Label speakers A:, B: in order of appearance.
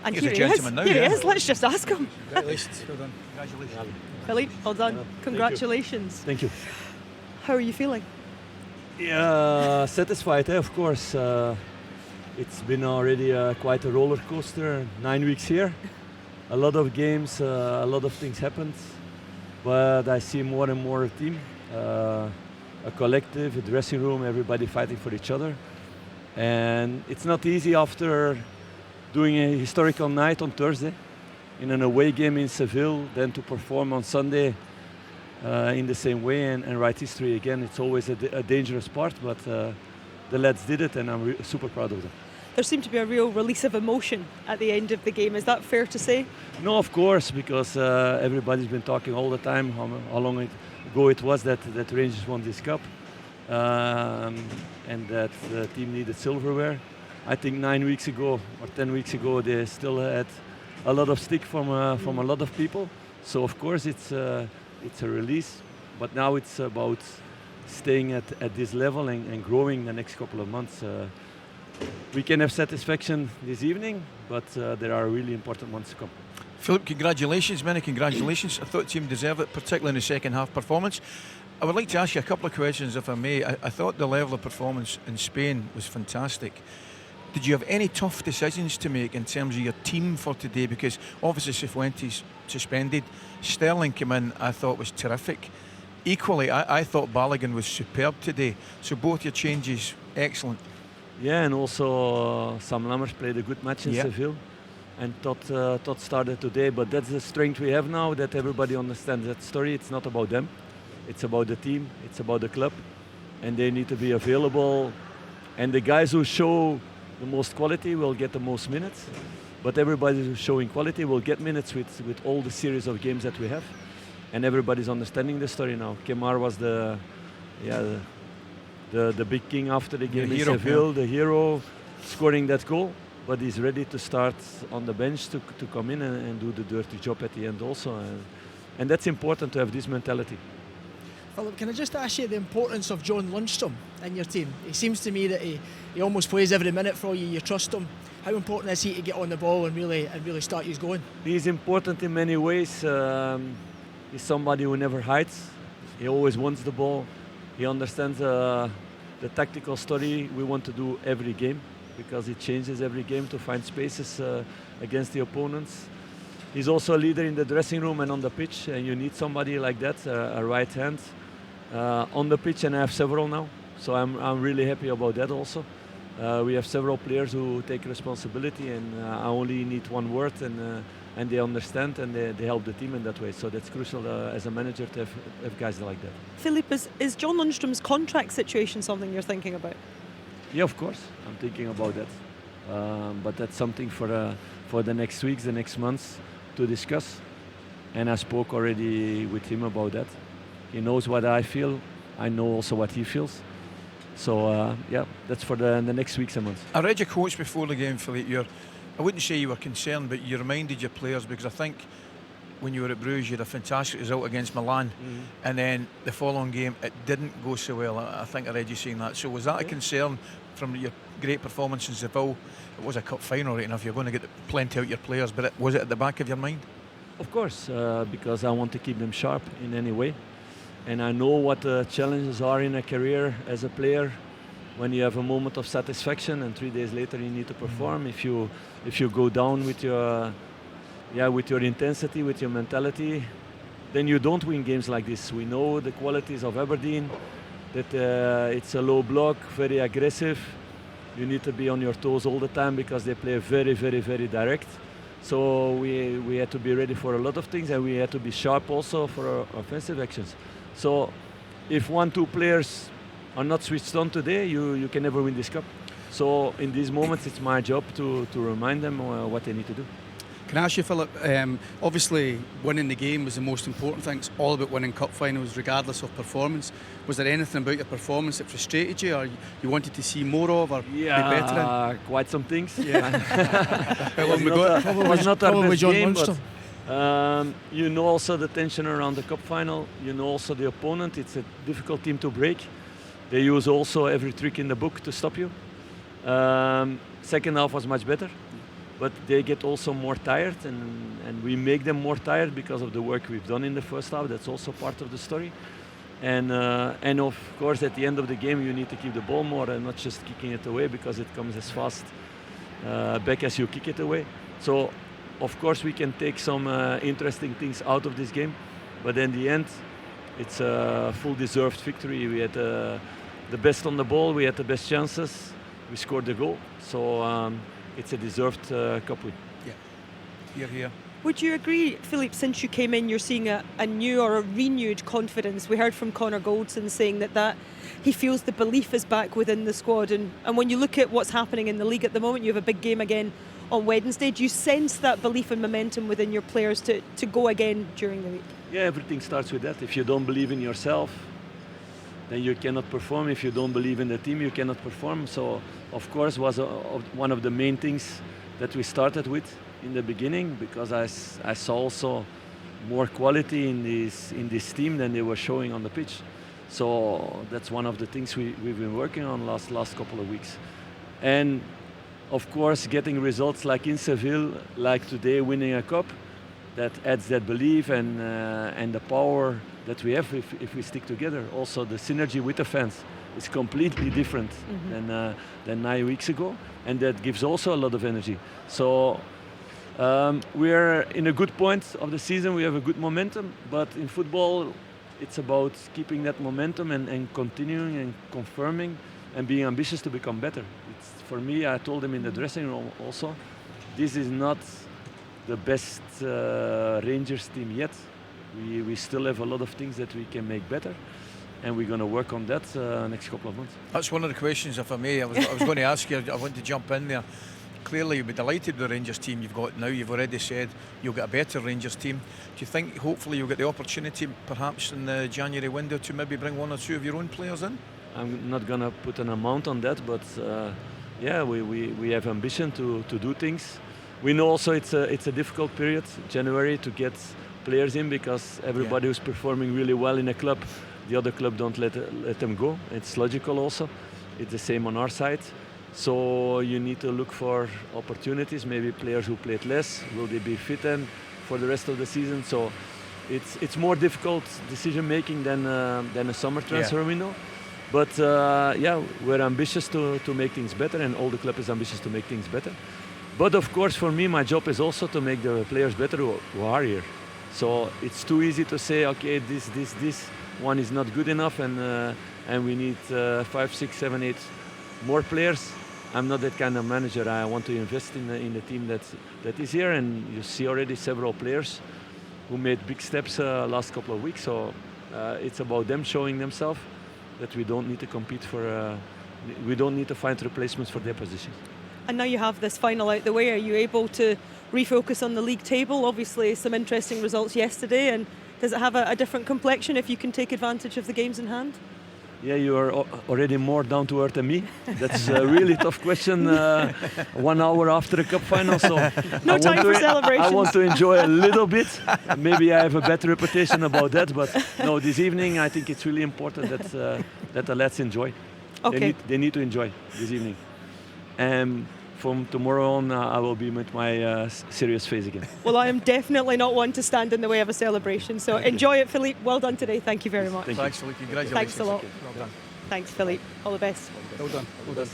A: And
B: He's
A: here
B: a
A: he
B: gentleman now,
A: Here
B: yeah.
A: he is. Let's just ask him.
C: Congratulations. Well done.
B: Congratulations.
A: Philippe, well done. Congratulations.
D: Thank you.
A: How are you feeling?
D: Yeah, satisfied, of course. It's been already quite a roller coaster. 9 weeks here, a lot of games, a lot of things happened. But I see more and more a team, a collective, a dressing room, everybody fighting for each other. And it's not easy after doing a historical night on Thursday in an away game in Seville, then to perform on Sunday in the same way and write history again. It's always a dangerous part, but the lads did it, and I'm super proud of them.
A: There seemed to be a real release of emotion at the end of the game. Is that fair to say?
D: No, of course, because everybody's been talking all the time how long ago it was that Rangers won this cup, and that the team needed silverware. I think 9 weeks ago or 10 weeks ago they still had a lot of stick from a lot of people. So of course it's a release, but now it's about staying at this level and growing the next couple of months. We can have satisfaction this evening, but there are really important ones to come.
B: Philippe, congratulations, many congratulations. I thought the team deserved it, particularly in the second half performance. I would like to ask you a couple of questions, if I may. I thought the level of performance in Spain was fantastic. Did you have any tough decisions to make in terms of your team for today? Because obviously Cifuentes suspended. Sterling came in, I thought was terrific. Equally, I thought Balogun was superb today. So both your changes, excellent.
D: Yeah, and also Sam Lammers played a good match in Seville, and Todd started today. But that's the strength we have now, that everybody understands that story. It's not about them, it's about the team, it's about the club, and they need to be available. And the guys who show the most quality will get the most minutes, but everybody who's showing quality will get minutes with all the series of games that we have. And everybody's understanding the story now. Kemar was the big king after the game in Seville, the hero, scoring that goal. But he's ready to start on the bench to come in and do the dirty job at the end also. And that's important to have this mentality.
C: Philip, can I just ask you the importance of John Lundstram in your team? It seems to me that he almost plays every minute for you. You trust him. How important is he to get on the ball and really start you going?
D: He's important in many ways. He's somebody who never hides. He always wants the ball. He understands the tactical story we want to do every game, because it changes every game to find spaces against the opponents. He's also a leader in the dressing room and on the pitch, and you need somebody like that, a right hand on the pitch, and I have several now. So I'm really happy about that also. We have several players who take responsibility, and I only need one word, and they understand, and they help the team in that way. So that's crucial as a manager to have guys like that.
A: Philippe, is John Lundstram's contract situation something you're thinking about?
D: Yeah, of course, I'm thinking about that. But that's something for the next weeks, the next months to discuss. And I spoke already with him about that. He knows what I feel. I know also what he feels. So that's for the next weeks and months.
B: I read your quotes before the game, Philippe. I wouldn't say you were concerned, but you reminded your players, because I think when you were at Bruges, you had a fantastic result against Milan, and then the following game it didn't go so well. I think I read you saying that. So was that a concern from your great performance in Seville? It was a cup final, right enough. You're going to get plenty out your players, but was it at the back of your mind?
D: Of course, because I want to keep them sharp in any way, and I know what the challenges are in a career as a player. When you have a moment of satisfaction and 3 days later you need to perform, if you go down with your intensity, with your mentality, then you don't win games like this. We know the qualities of Aberdeen, that it's a low block, very aggressive. You need to be on your toes all the time because they play very, very, very direct. So we had to be ready for a lot of things, and we had to be sharp also for our offensive actions. So if 1-2 players are not switched on today, you can never win this cup. So in these moments it's my job to remind them what they need to do.
E: Can I ask you, Philip, obviously winning the game was the most important thing. It's all about winning cup finals regardless of performance. Was there anything about your performance that frustrated you, or you wanted to see more of, or be better in?
D: Quite some things.
C: Probably
D: was not our best
C: John
D: game,
C: Lundstram.
D: but you know also the tension around the cup final. You know also the opponent. It's a difficult team to break. They use also every trick in the book to stop you. Second half was much better. but they get also more tired, and we make them more tired because of the work we've done in the first half. That's also part of the story. And of course, at the end of the game, you need to keep the ball more and not just kicking it away, because it comes as fast back as you kick it away. So, of course, we can take some interesting things out of this game, but in the end, it's a full deserved victory. We had the best on the ball, we had the best chances, we scored the goal. So it's a deserved cup win.
B: Yeah, here.
A: Would you agree, Philippe, since you came in, you're seeing a new or a renewed confidence? We heard from Connor Goldson saying that he feels the belief is back within the squad. And when you look at what's happening in the league at the moment, you have a big game again on Wednesday. Do you sense that belief and momentum within your players to go again during the week?
D: Yeah, everything starts with that. If you don't believe in yourself, then you cannot perform. If you don't believe in the team, you cannot perform. So, of course, was one of the main things that we started with in the beginning, because I saw also more quality in this team than they were showing on the pitch. So that's one of the things we've been working on last couple of weeks. And of course, getting results like in Seville, like today, winning a cup, that adds that belief and the power that we have if we stick together. Also, the synergy with the fans is completely different than 9 weeks ago, and that gives also a lot of energy. So we're in a good point of the season. We have a good momentum, but in football, it's about keeping that momentum and continuing and confirming and being ambitious to become better. For me, I told them in the dressing room also, this is not the best Rangers team yet. We still have a lot of things that we can make better, and we're going to work on that next couple of months.
B: That's one of the questions, if I may. I was going to ask you, I want to jump in there. Clearly, you'll be delighted with the Rangers team you've got now. You've already said you'll get a better Rangers team. Do you think, hopefully, you'll get the opportunity, perhaps in the January window, to maybe bring one or two of your own players in?
D: I'm not going to put an amount on that, but yeah, we have ambition to do things. We know also it's a difficult period, January, to get players in, because everybody who's performing really well in a club, the other club don't let them go. It's logical also. It's the same on our side. So you need to look for opportunities, maybe players who played less, will they be fit then for the rest of the season? So it's more difficult decision making than a summer transfer window. But yeah, we're ambitious to make things better, and all the club is ambitious to make things better. But of course, for me, my job is also to make the players better who are here. So it's too easy to say, okay, this one is not good enough, and we need 5, 6, 7, 8 more players. I'm not that kind of manager. I want to invest in the team that is here, and you see already several players who made big steps last couple of weeks. So it's about them showing themselves that we don't need to compete for, we don't need to find replacements for their positions.
A: And now you have this final out the way. Are you able to refocus on the league table? Obviously, some interesting results yesterday, and does it have a different complexion if you can take advantage of the games in hand?
D: Yeah, you are already more down to earth than me. That's a really tough question 1 hour after the cup final. So
A: no time for celebrations.
D: I want to enjoy a little bit. Maybe I have a better reputation about that, but no, this evening I think it's really important that the lads enjoy.
A: Okay.
D: They need to enjoy this evening. And from tomorrow on, I will be with my serious face again.
A: Well, I am definitely not one to stand in the way of a celebration. So enjoy it, Philippe. Well done today. Thank you very much.
B: Thanks, Philippe. Congratulations.
A: Thanks a lot.
B: Well done.
A: Thanks, Philippe. All the best.
B: Well done. Well done.